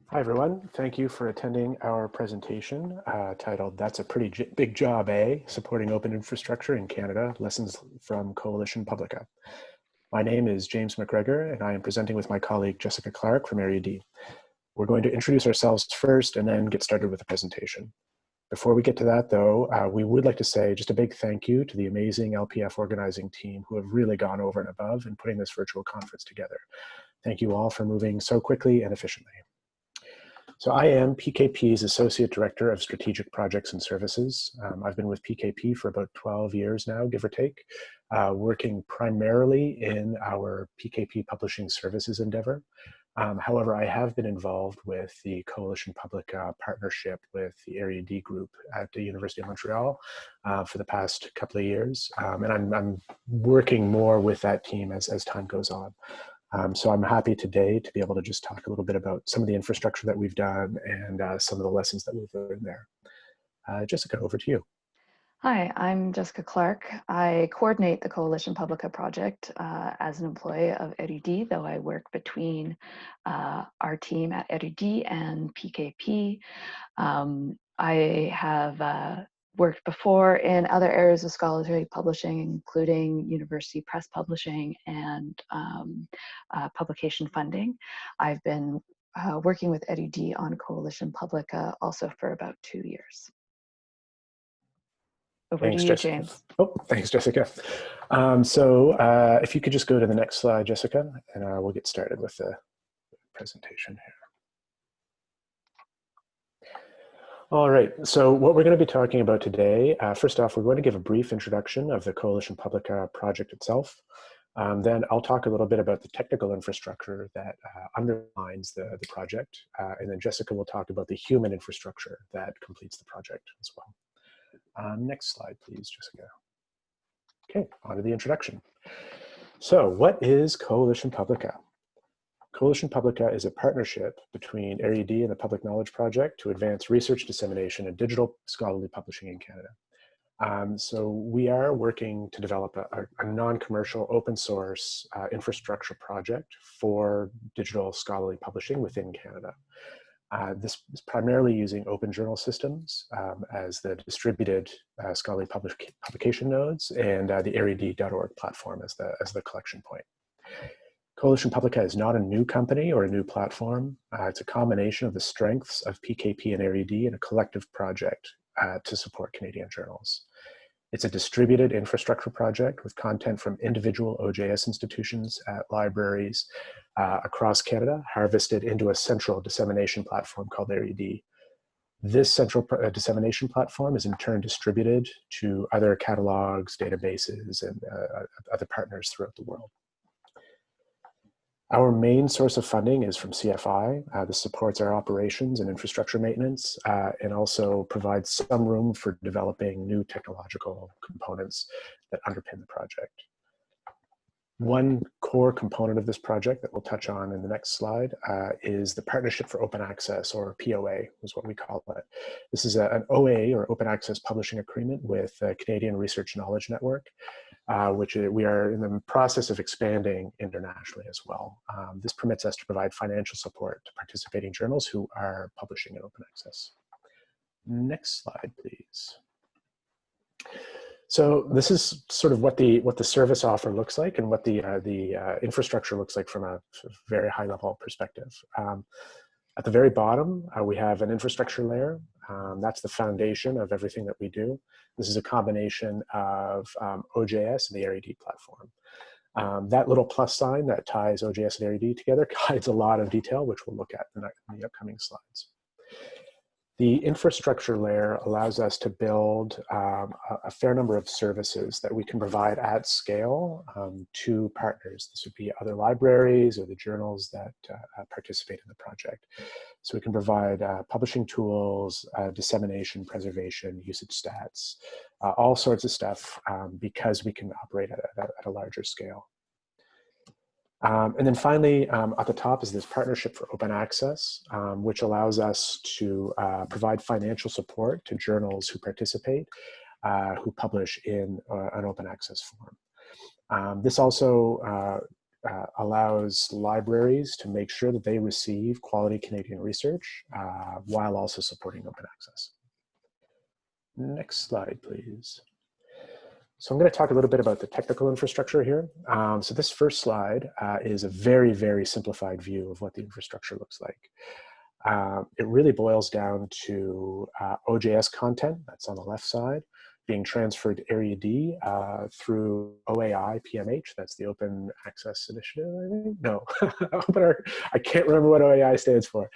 Hi, everyone. Thank you for attending our presentation titled That's a Pretty Big Job, eh? Supporting Open Infrastructure in Canada, Lessons from Coalition Publica. My name is James MacGregor, and I am presenting with my colleague Jessica Clark from Area D. We're going to introduce ourselves first and then get started with the presentation. Before we get to that, though, we would like to say just a big thank you to the amazing LPF organizing team who have really gone over and above in putting this virtual conference together. Thank you all for moving so quickly and efficiently. So I am PKP's Associate Director of Strategic Projects and Services. I've been with PKP for about 12 years now, give or take, working primarily in our PKP Publishing Services endeavor. However, I have been involved with the Coalition Publica partnership with the Area D group at the University of Montreal for the past couple of years. And I'm working more with that team as time goes on. So I'm happy today to be able to just talk a little bit about some of the infrastructure that we've done and some of the lessons that we've learned there. Jessica, over to you. Hi, I'm Jessica Clark. I coordinate the Coalition Publica project as an employee of EduD, though I work between our team at EduD and PKP. I have worked before in other areas of scholarly publishing, including university press publishing and publication funding. I've been working with EduD on Coalition Publica also for about 2 years. Over to you, James. Oh, thanks, Jessica. If you could just go to the next slide, Jessica, and we'll get started with the presentation here. All right, so what we're going to be talking about today, first off, we're going to give a brief introduction of the Coalition Publica project itself. Then I'll talk a little bit about the technical infrastructure that underlines the project. And then Jessica will talk about the human infrastructure that completes the project as well. Next slide, please, Jessica. Okay, on to the introduction. So what is Coalition Publica? Coalition Publica is a partnership between Area D and the Public Knowledge Project to advance research dissemination and digital scholarly publishing in Canada. So we are working to develop a non-commercial open source infrastructure project for digital scholarly publishing within Canada. This is primarily using open journal systems as the distributed scholarly publication nodes and the ariad.org platform as the collection point. Coalition Publica is not a new company or a new platform. It's a combination of the strengths of PKP and Area D in a collective project to support Canadian journals. It's a distributed infrastructure project with content from individual OJS institutions at libraries across Canada, harvested into a central dissemination platform called Area D. This central dissemination platform is in turn distributed to other catalogs, databases, and other partners throughout the world. Our main source of funding is from CFI. This supports our operations and infrastructure maintenance and also provides some room for developing new technological components that underpin the project. One core component of this project that we'll touch on in the next slide is the Partnership for Open Access, or POA is what we call it. This is an OA, or Open Access Publishing Agreement, with the Canadian Research Knowledge Network, which we are in the process of expanding internationally as well. This permits us to provide financial support to participating journals who are publishing in open access. Next slide, please. So this is sort of what the service offer looks like and what the infrastructure looks like from a very high level perspective. At the very bottom, we have an infrastructure layer. That's the foundation of everything that we do. This is a combination of OJS and the ARID platform. That little plus sign that ties OJS and ARID together hides a lot of detail, which we'll look at in the upcoming slides. The infrastructure layer allows us to build a fair number of services that we can provide at scale to partners. This would be other libraries or the journals that participate in the project. So we can provide publishing tools, dissemination, preservation, usage stats, all sorts of stuff because we can operate at a larger scale. And then finally, at the top is this Partnership for Open Access, which allows us to provide financial support to journals who participate, who publish in an open access form. This also allows libraries to make sure that they receive quality Canadian research while also supporting open access. Next slide, please. So I'm going to talk a little bit about the technical infrastructure here. So this first slide is a very, very simplified view of what the infrastructure looks like. It really boils down to OJS content, that's on the left side, being transferred to Area D through OAI PMH, that's the Open Access Initiative, I think? No, I can't remember what OAI stands for.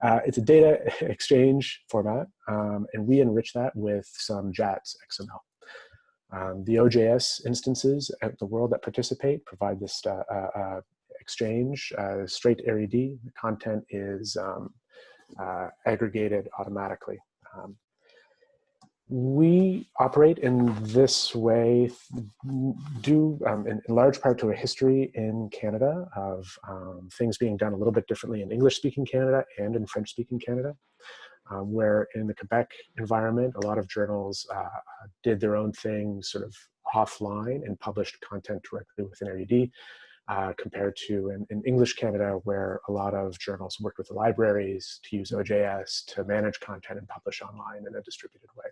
It's a data exchange format, and we enrich that with some JATS XML. The OJS instances at the world that participate provide this exchange straight to Area D. The content is aggregated automatically. We operate in this way due in large part to a history in Canada of things being done a little bit differently in English-speaking Canada and in French-speaking Canada. Where in the Quebec environment, a lot of journals did their own thing sort of offline and published content directly within RED, compared to in English Canada, where a lot of journals worked with the libraries to use OJS to manage content and publish online in a distributed way.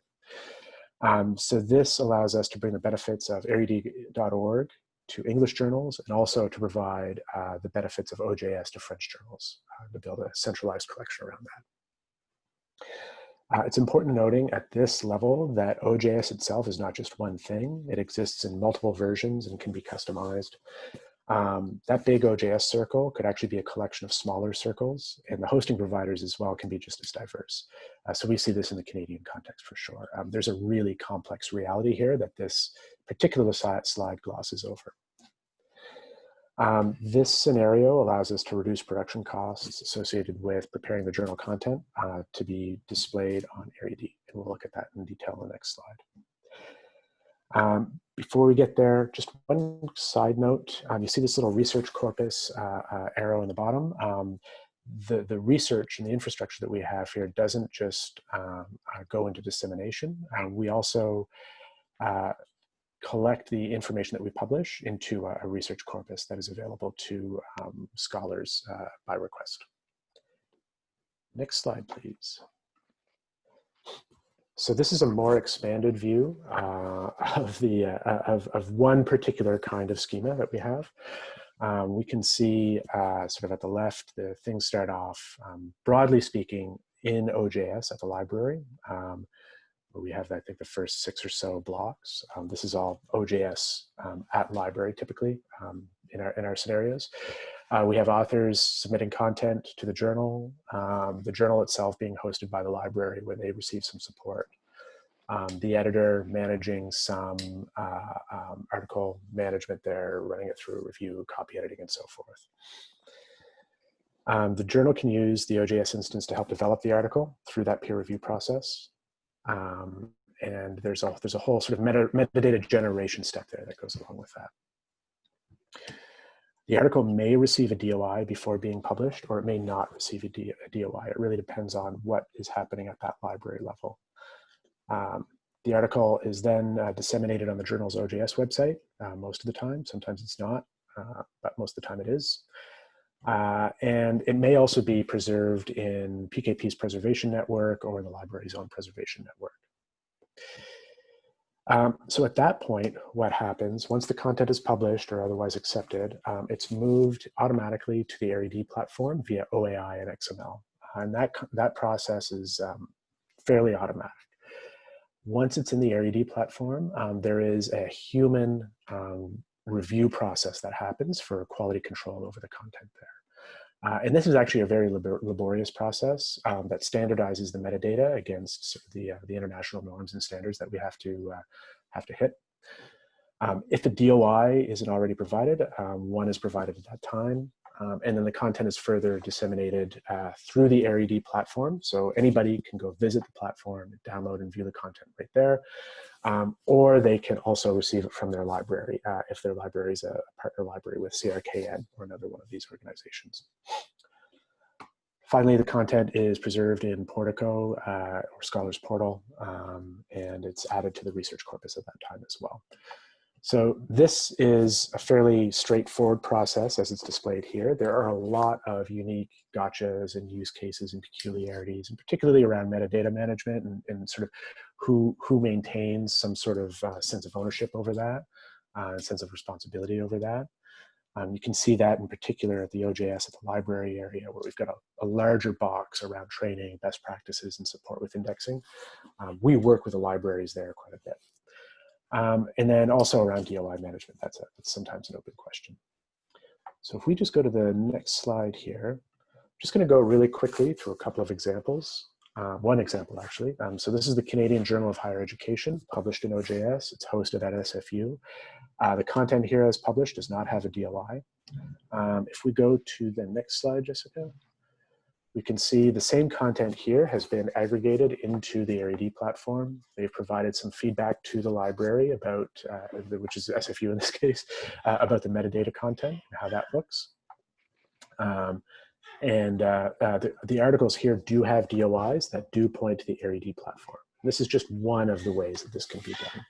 So this allows us to bring the benefits of red.org to English journals and also to provide the benefits of OJS to French journals to build a centralized collection around that. It's important noting at this level that OJS itself is not just one thing. It exists in multiple versions and can be customized. That big OJS circle could actually be a collection of smaller circles, and the hosting providers as well can be just as diverse. So we see this in the Canadian context for sure. There's a really complex reality here that this particular slide glosses over. This scenario allows us to reduce production costs associated with preparing the journal content to be displayed on RED. And we'll look at that in detail in the next slide. Before we get there, just one side note. You see this little research corpus arrow in the bottom. The research and the infrastructure that we have here doesn't just go into dissemination. We also collect the information that we publish into a research corpus that is available to scholars by request. Next slide, please. So this is a more expanded view of one particular kind of schema that we have. We can see sort of at the left, the things start off, broadly speaking, in OJS at the library. We have, I think, the first 6 or so blocks. This is all OJS at library, typically, in our scenarios. We have authors submitting content to the journal itself being hosted by the library where they receive some support. The editor managing some article management there, running it through review, copy editing, and so forth. The journal can use the OJS instance to help develop the article through that peer review process. And there's a whole sort of metadata generation step there that goes along with that. The article may receive a DOI before being published, or it may not receive a DOI. It really depends on what is happening at that library level. The article is then disseminated on the journal's OJS website most of the time. Sometimes it's not, but most of the time it is. And it may also be preserved in PKP's preservation network or in the library's own preservation network. So at that point, what happens, once the content is published or otherwise accepted, it's moved automatically to the RED platform via OAI and XML. And that process is fairly automatic. Once it's in the RED platform, there is a human review process that happens for quality control over the content there. And this is actually a very laborious process that standardizes the metadata against the international norms and standards that we have to hit. If the DOI isn't already provided, one is provided at that time. And then the content is further disseminated through the RED platform. So anybody can go visit the platform, download and view the content right there. Or they can also receive it from their library if their library is a partner library with CRKN or another one of these organizations. Finally, the content is preserved in Portico or Scholars Portal, and it's added to the research corpus at that time as well. So this is a fairly straightforward process as it's displayed here. There are a lot of unique gotchas and use cases and peculiarities, and particularly around metadata management and sort of who maintains some sort of sense of ownership over that, sense of responsibility over that. You can see that in particular at the OJS at the library area, where we've got a larger box around training, best practices, and support with indexing. We work with the libraries there quite a bit. And then also around DOI management, that's sometimes an open question. So if we just go to the next slide here, I'm just going to go really quickly through a couple of examples. One example, actually. So this is the Canadian Journal of Higher Education, published in OJS. It's hosted at SFU. The content here as published does not have a DOI. If we go to the next slide, Jessica, we can see the same content here has been aggregated into the RED platform. They've provided some feedback to the library about, which is SFU in this case, about the metadata content and how that looks. The articles here do have DOIs that do point to the RED platform. This is just one of the ways that this can be done.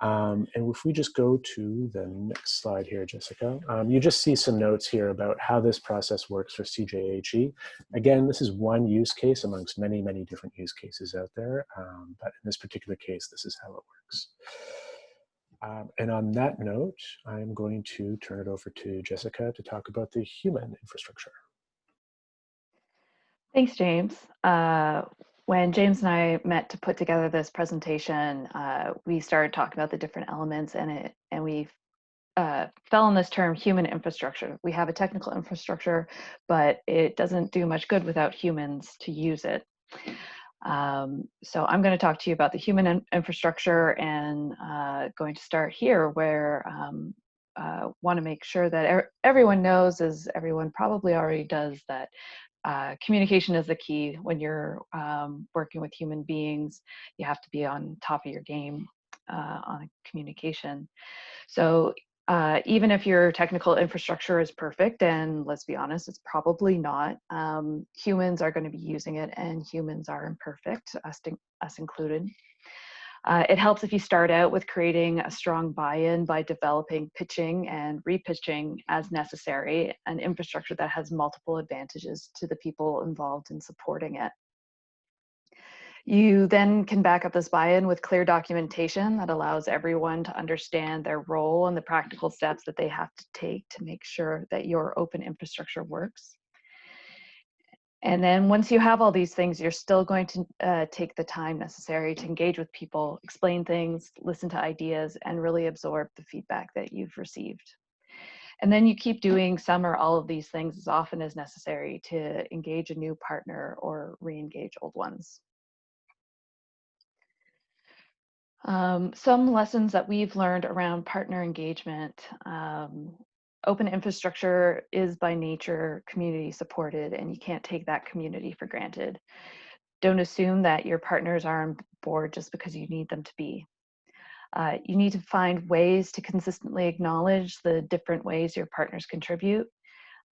And if we just go to the next slide here, Jessica, you just see some notes here about how this process works for CJHE. Again, this is one use case amongst many, many different use cases out there. But in this particular case, this is how it works. And on that note, I'm going to turn it over to Jessica to talk about the human infrastructure. Thanks, James. When James and I met to put together this presentation, we started talking about the different elements and we fell on this term human infrastructure. We have a technical infrastructure, but it doesn't do much good without humans to use it. So I'm going to talk to you about the human infrastructure and going to start here where want to make sure that everyone knows, as everyone probably already does, that communication is the key. When you're working with human beings, you have to be on top of your game on communication. So even if your technical infrastructure is perfect, and let's be honest, it's probably not, humans are going to be using it, and humans are imperfect, us included. It helps if you start out with creating a strong buy-in by developing, pitching, and repitching as necessary an infrastructure that has multiple advantages to the people involved in supporting it. You then can back up this buy-in with clear documentation that allows everyone to understand their role and the practical steps that they have to take to make sure that your open infrastructure works. And then once you have all these things, you're still going to take the time necessary to engage with people, explain things, listen to ideas, and really absorb the feedback that you've received. And then you keep doing some or all of these things as often as necessary to engage a new partner or re-engage old ones. Some lessons that we've learned around partner engagement. Open infrastructure is by nature community supported, and you can't take that community for granted. Don't assume that your partners are on board just because you need them to be. You need to find ways to consistently acknowledge the different ways your partners contribute.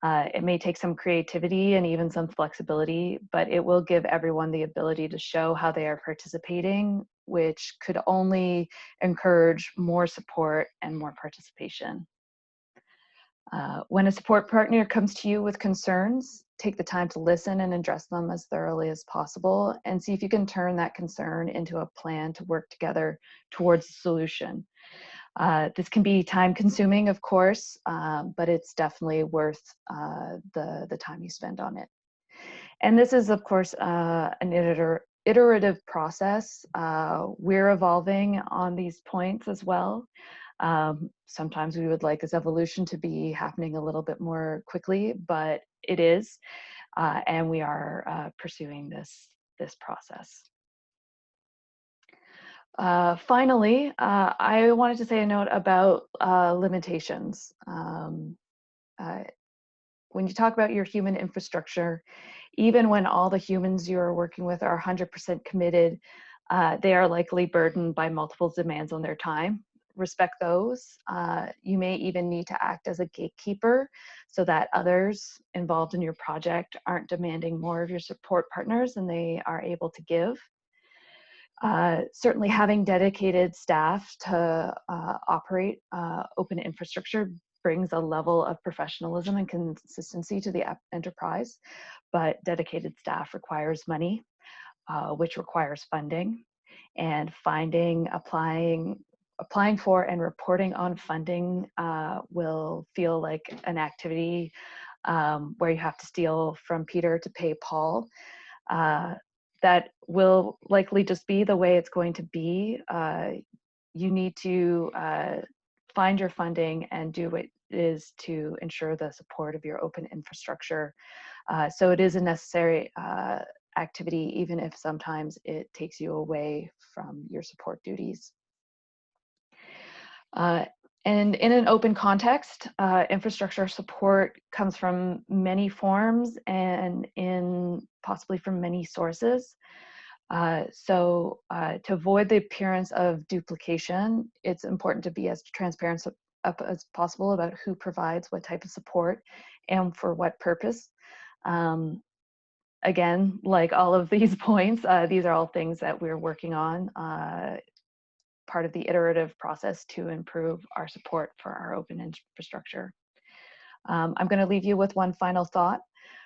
It may take some creativity and even some flexibility, but it will give everyone the ability to show how they are participating, which could only encourage more support and more participation. When a support partner comes to you with concerns, take the time to listen and address them as thoroughly as possible, and see if you can turn that concern into a plan to work together towards a solution. This can be time consuming, of course, but it's definitely worth the time you spend on it. And this is, of course, an iterative process. We're evolving on these points as well. Sometimes we would like this evolution to be happening a little bit more quickly, but it is, and we are pursuing this process. Finally, I wanted to say a note about limitations. When you talk about your human infrastructure, even when all the humans you're working with are 100% committed, they are likely burdened by multiple demands on their time. Respect those. You may even need to act as a gatekeeper so that others involved in your project aren't demanding more of your support partners than they are able to give. Certainly having dedicated staff to operate open infrastructure brings a level of professionalism and consistency to the enterprise, but dedicated staff requires money, which requires funding, and applying for and reporting on funding will feel like an activity where you have to steal from Peter to pay Paul. That will likely just be the way it's going to be. You need to find your funding and do what it is to ensure the support of your open infrastructure. So it is a necessary activity, even if sometimes it takes you away from your support duties. And in an open context, infrastructure support comes from many forms and possibly from many sources. So to avoid the appearance of duplication, it's important to be as transparent as possible about who provides what type of support and for what purpose. Again, like all of these points, these are all things that we're working on, part of the iterative process to improve our support for our open infrastructure. I'm going to leave you with one final thought.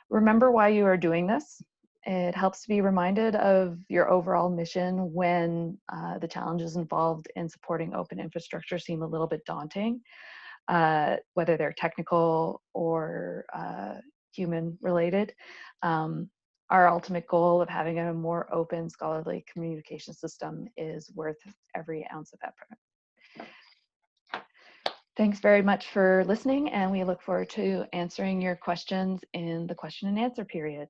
Remember why you are doing this. It helps to be reminded of your overall mission when the challenges involved in supporting open infrastructure seem a little bit daunting, whether they're technical or human related. Our ultimate goal of having a more open, scholarly communication system is worth every ounce of effort. Thanks very much for listening, and we look forward to answering your questions in the question and answer period.